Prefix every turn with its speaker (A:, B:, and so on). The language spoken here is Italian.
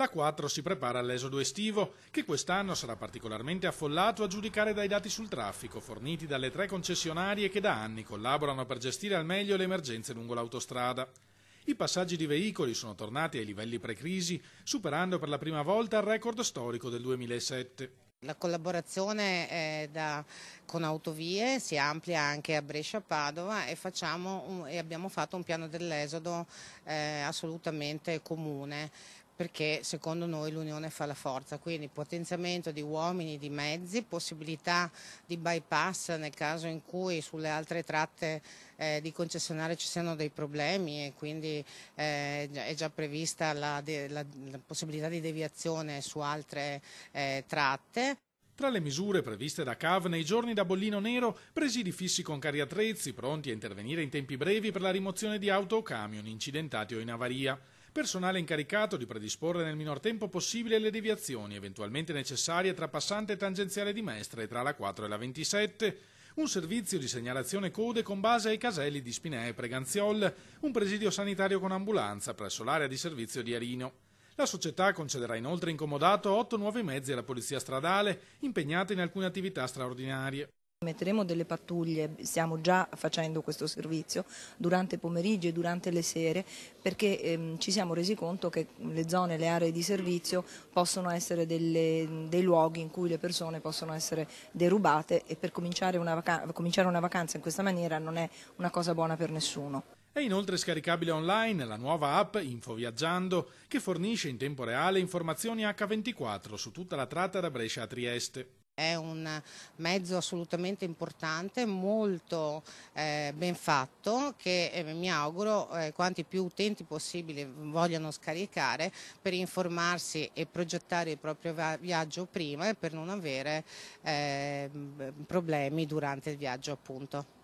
A: La 4 si prepara all'esodo estivo, che quest'anno sarà particolarmente affollato a giudicare dai dati sul traffico forniti dalle 3 concessionarie che da anni collaborano per gestire al meglio le emergenze lungo l'autostrada. I passaggi di veicoli sono tornati ai livelli pre-crisi, superando per la prima volta il record storico del 2007.
B: La collaborazione con Autovie si amplia anche a Brescia-Padova e abbiamo fatto un piano dell'esodo assolutamente comune, perché secondo noi l'unione fa la forza, quindi potenziamento di uomini, di mezzi, possibilità di bypass nel caso in cui sulle altre tratte di concessionario ci siano dei problemi e quindi è già prevista la possibilità di deviazione su altre tratte.
A: Tra le misure previste da CAV nei giorni da bollino nero, presidi fissi con cariattrezzi pronti a intervenire in tempi brevi per la rimozione di auto o camion incidentati o in avaria. Personale incaricato di predisporre nel minor tempo possibile le deviazioni eventualmente necessarie tra passante e tangenziale di Mestre e tra la 4 e la 27, un servizio di segnalazione code con base ai caselli di Spinea e Preganziol, un presidio sanitario con ambulanza presso l'area di servizio di Arino. La società concederà inoltre in comodato 8 nuovi mezzi alla polizia stradale, impegnata in alcune attività straordinarie.
C: Metteremo delle pattuglie, stiamo già facendo questo servizio durante i pomeriggi e durante le sere, perché ci siamo resi conto che le zone, le aree di servizio possono essere dei luoghi in cui le persone possono essere derubate e per cominciare una vacanza in questa maniera non è una cosa buona per nessuno.
A: È inoltre scaricabile online la nuova app Info Viaggiando, che fornisce in tempo reale informazioni H24 su tutta la tratta da Brescia a Trieste.
B: È un mezzo assolutamente importante, molto ben fatto, che mi auguro quanti più utenti possibili vogliano scaricare per informarsi e progettare il proprio viaggio prima e per non avere problemi durante il viaggio, appunto.